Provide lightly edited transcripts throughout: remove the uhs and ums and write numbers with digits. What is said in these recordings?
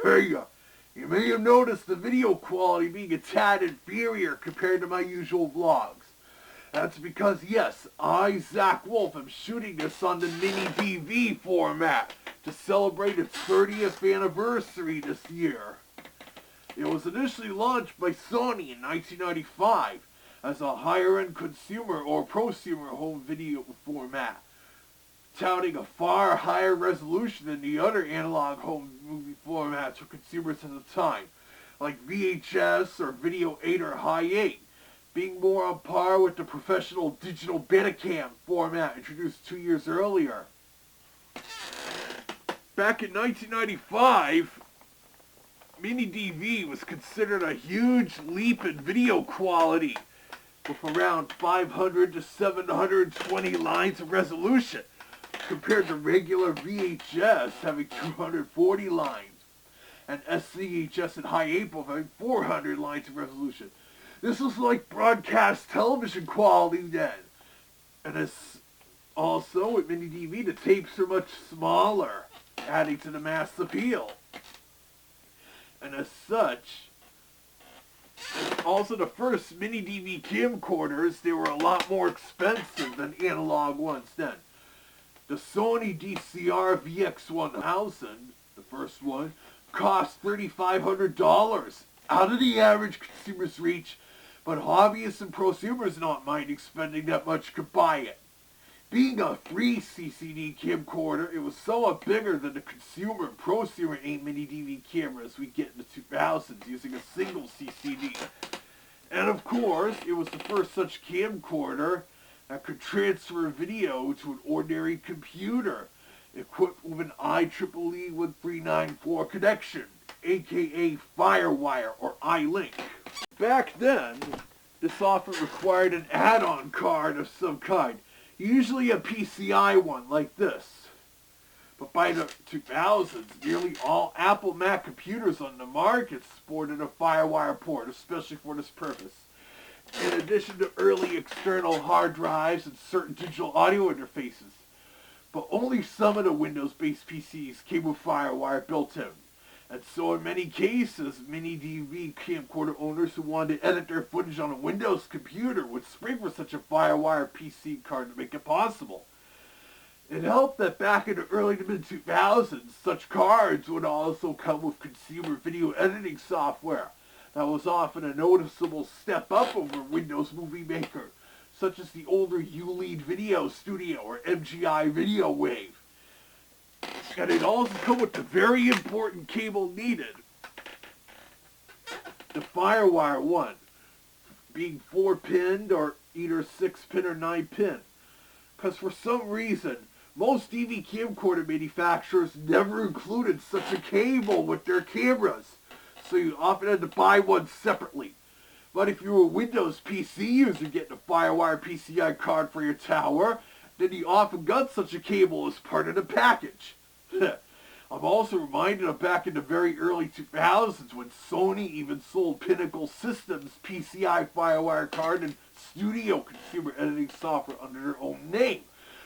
Hey, you may have noticed the video quality being a tad inferior compared to my usual vlogs. That's because, yes, I, Zak Wolf, am shooting this on the MiniDV format to celebrate its 30th anniversary this year. It was initially launched by Sony in 1995 as a higher-end consumer or prosumer home video format, touting a far higher resolution than the other analog home movie formats for consumers at the time, like VHS or Video 8 or High 8, being more on par with the professional digital Betacam format introduced 2 years earlier. Back in 1995, MiniDV was considered a huge leap in video quality, with around 500 to 720 lines of resolution, compared to regular VHS having 240 lines, and SCHS and High 8 both having 400 lines of resolution. This was like broadcast television quality then. And as also with MiniDV, the tapes are much smaller, adding to the mass appeal. And as such, also the first MiniDV camcorders, they were a lot more expensive than analog ones then. The Sony DCR VX1000, the first one, cost $3,500, out of the average consumer's reach, but hobbyists and prosumers not minding spending that much could buy it. Being a 3 CCD camcorder, it was somewhat bigger than the consumer and prosumer MiniDV cameras we get in the 2000s using a single CCD. And of course, it was the first such camcorder that could transfer video to an ordinary computer, equipped with an IEEE 1394 connection, aka FireWire or iLink. Back then, this often required an add-on card of some kind, usually a PCI one like this. But by the 2000s, nearly all Apple Mac computers on the market sported a FireWire port, especially for this purpose. In addition to early external hard drives and certain digital audio interfaces. But only some of the Windows-based PCs came with FireWire built in. And so in many cases, MiniDV camcorder owners who wanted to edit their footage on a Windows computer would spring for such a FireWire PC card to make it possible. It helped that back in the early to mid-2000s, such cards would also come with consumer video editing software that was often a noticeable step up over Windows Movie Maker, such as the older ULEAD Video Studio or MGI Video Wave. And it also come with the very important cable needed, the FireWire one, being 4-pinned or either 6-pin or 9-pin. Because for some reason, most DV camcorder manufacturers never included such a cable with their cameras, so you often had to buy one separately. But if you were a Windows PC user getting a FireWire PCI card for your tower, then you often got such a cable as part of the package. I'm also reminded of back in the very early 2000s when Sony even sold Pinnacle Systems PCI FireWire card and studio consumer editing software under their own name,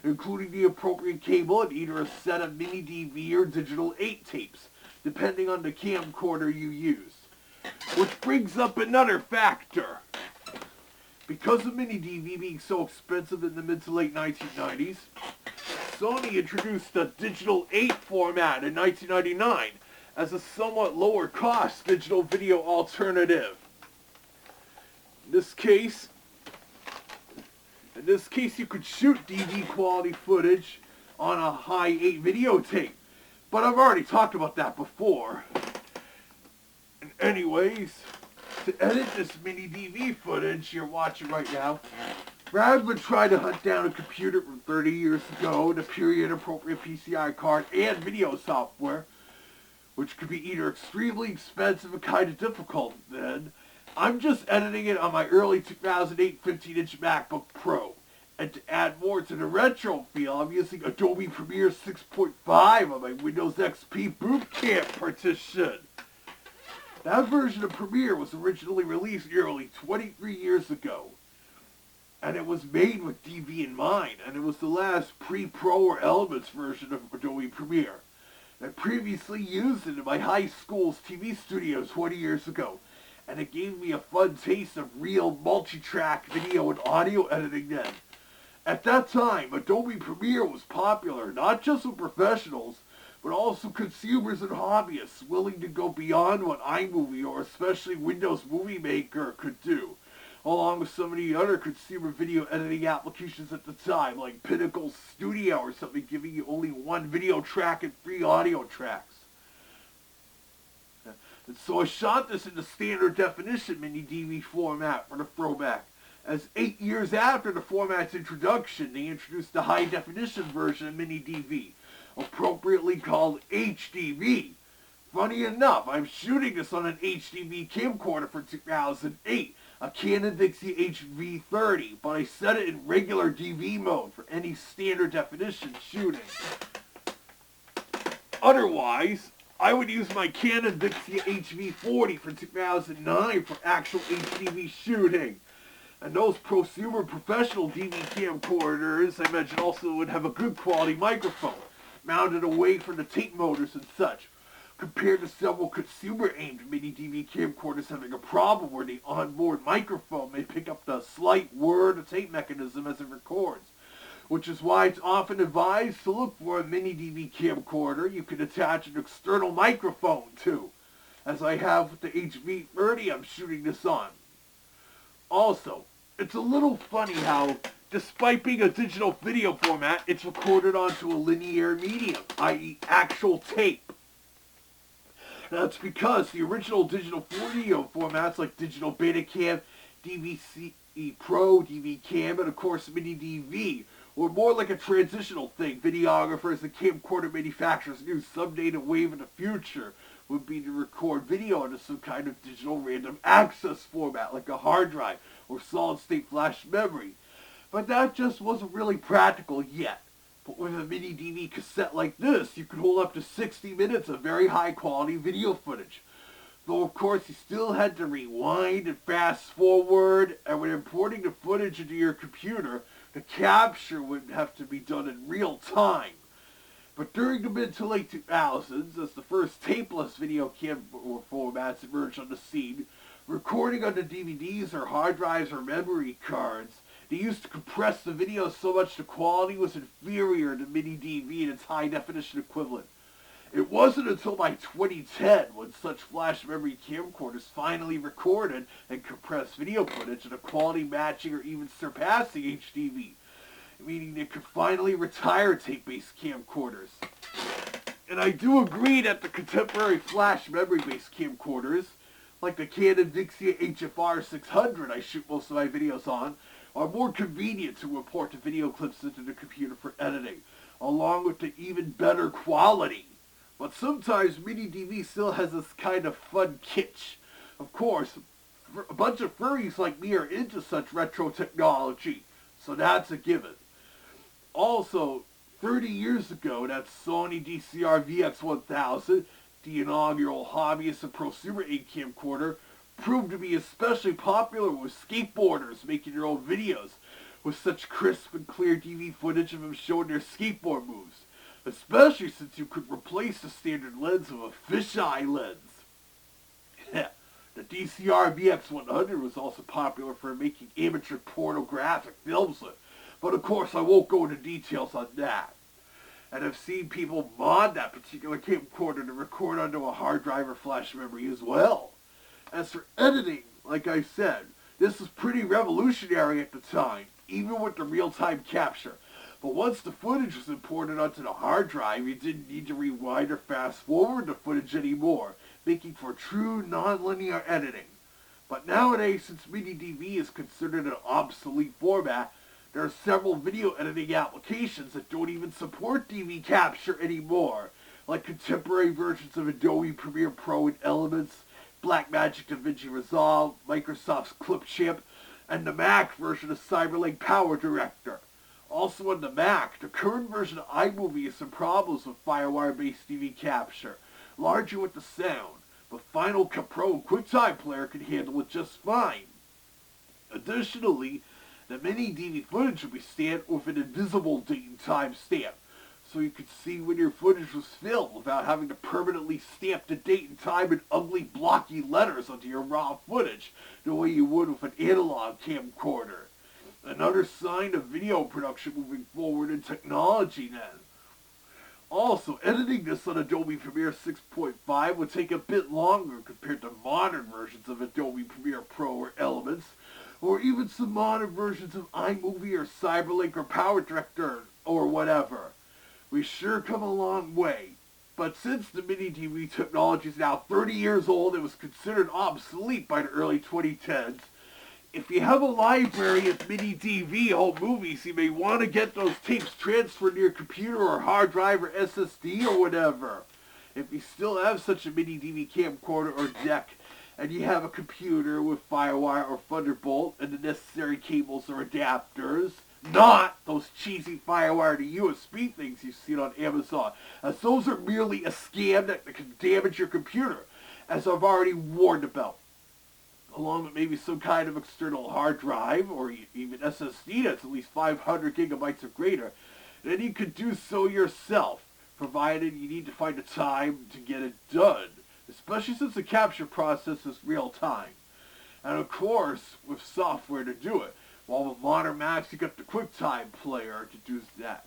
including the appropriate cable and either a set of MiniDV or Digital 8 tapes, depending on the camcorder you use. Which brings up another factor. Because of MiniDV being so expensive in the mid to late 1990s, Sony introduced the Digital 8 format in 1999 as a somewhat lower cost digital video alternative. In this case, you could shoot DV quality footage on a high 8 videotape, but I've already talked about that before. And anyways, to edit this MiniDV footage you're watching right now, rather than try to hunt down a computer from 30 years ago, the period-appropriate PCI card and video software, which could be either extremely expensive and kind of difficult then, I'm just editing it on my early 2008 15-inch MacBook Pro. And to add more to the retro feel, I'm using Adobe Premiere 6.5 on my Windows XP Boot Camp partition. That version of Premiere was originally released nearly 23 years ago. And it was made with DV in mind, and it was the last pre-Pro or Elements version of Adobe Premiere. I previously used it in my high school's TV studio 20 years ago, and it gave me a fun taste of real multi-track video and audio editing then. At that time, Adobe Premiere was popular, not just with professionals, but also consumers and hobbyists willing to go beyond what iMovie or especially Windows Movie Maker could do, along with some of the other consumer video editing applications at the time, like Pinnacle Studio or something, giving you only one video track and 3 audio tracks. And so I shot this in the standard definition MiniDV format for the throwback. As 8 years after the format's introduction, they introduced the high definition version of MiniDV, appropriately called HDV. Funny enough, I'm shooting this on an HDV camcorder for 2008, a Canon Vixia HV30, but I set it in regular DV mode for any standard definition shooting. Otherwise, I would use my Canon Vixia HV40 for 2009 for actual HDV shooting. And those prosumer professional DV camcorders I mentioned also would have a good quality microphone, mounted away from the tape motors and such, compared to several consumer-aimed MiniDV camcorders having a problem where the onboard microphone may pick up the slight whir of the tape mechanism as it records, which is why it's often advised to look for a MiniDV camcorder you can attach an external microphone to, as I have with the HV30 I'm shooting this on. Also, it's a little funny how, despite being a digital video format, it's recorded onto a linear medium, i.e. actual tape. That's because the original digital video formats like Digital Betacam, DVC Pro, DV Cam, and of course MiniDV were more like a transitional thing. Videographers and camcorder manufacturers knew someday the wave of the future would be to record video into some kind of digital random access format like a hard drive or solid-state flash memory. But that just wasn't really practical yet. But with a MiniDV cassette like this, you could hold up to 60 minutes of very high-quality video footage. Though, of course, you still had to rewind and fast-forward, and when importing the footage into your computer, the capture would have to be done in real time. But during the mid to late 2000s, as the first tapeless video camcorder formats emerged on the scene, recording onto DVDs or hard drives or memory cards, they used to compress the video so much the quality was inferior to MiniDV and its high-definition equivalent. It wasn't until by 2010 when such flash memory camcorders finally recorded and compressed video footage at a quality matching or even surpassing HDV, meaning they could finally retire tape-based camcorders. And I do agree that the contemporary flash memory-based camcorders, like the Canon Vixia HFR 600 I shoot most of my videos on, are more convenient to import the video clips into the computer for editing, along with the even better quality. But sometimes MiniDV still has this kind of fun kitsch. Of course, a bunch of furries like me are into such retro technology, so that's a given. Also, 30 years ago, that Sony DCR VX1000, the inaugural hobbyist and prosumer 8 camcorder, proved to be especially popular with skateboarders making their own videos, with such crisp and clear DV footage of them showing their skateboard moves, especially since you could replace the standard lens with a fisheye lens. The DCR VX100 was also popular for making amateur pornographic films with, but of course I won't go into details on that. And I've seen people mod that particular camcorder to record onto a hard drive or flash memory as well. As for editing, like I said, this was pretty revolutionary at the time, even with the real-time capture. But once the footage was imported onto the hard drive, you didn't need to rewind or fast-forward the footage anymore, making for true non-linear editing. But nowadays, since MiniDV is considered an obsolete format, there are several video editing applications that don't even support DV capture anymore, like contemporary versions of Adobe Premiere Pro and Elements, Blackmagic DaVinci Resolve, Microsoft's Clipchamp, and the Mac version of Cyberlink Power Director. Also on the Mac, the current version of iMovie has some problems with FireWire-based DV capture, largely with the sound, but Final Cut Pro and QuickTime Player can handle it just fine. Additionally, the MiniDV footage will be stamped with an invisible date and time stamp, so you could see when your footage was filmed without having to permanently stamp the date and time in ugly blocky letters onto your raw footage the way you would with an analog camcorder. Another sign of video production moving forward in technology then. Also, editing this on Adobe Premiere 6.5 would take a bit longer compared to modern versions of Adobe Premiere Pro or Elements, or even some modern versions of iMovie or Cyberlink or PowerDirector or whatever. We sure come a long way. But since the MiniDV technology is now 30 years old and was considered obsolete by the early 2010s, if you have a library of MiniDV old movies, you may want to get those tapes transferred to your computer or hard drive or SSD or whatever. If you still have such a MiniDV camcorder or deck, and you have a computer with FireWire or Thunderbolt and the necessary cables or adapters, not those cheesy FireWire to USB things you've seen on Amazon, as those are merely a scam that can damage your computer, as I've already warned about. Along with maybe some kind of external hard drive or even SSD that's at least 500 gigabytes or greater, then you could do so yourself, provided you need to find a time to get it done, especially since the capture process is real time. And of course, with software to do it. While with modern Macs, you got the QuickTime player to do that.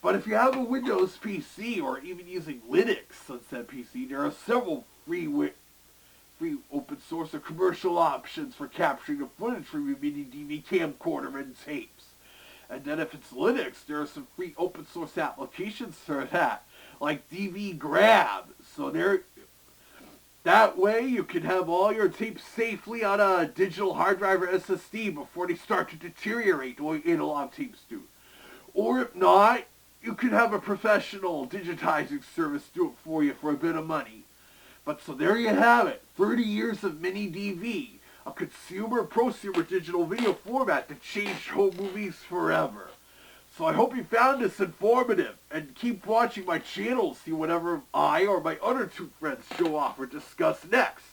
But if you have a Windows PC or even using Linux on said PC, there are several free open source or commercial options for capturing the footage from your MiniDV camcorder and tapes. And then if it's Linux, there are some free open source applications for that, like DV Grab. So that way you can have all your tapes safely on a digital hard drive or SSD before they start to deteriorate the way analog tapes do. Or if not, you could have a professional digitizing service do it for you for a bit of money. But so there you have it, 30 years of MiniDV, a prosumer digital video format that changed home movies forever. So I hope you found this informative, and keep watching my channel to see whatever I or my other two friends show off or discuss next.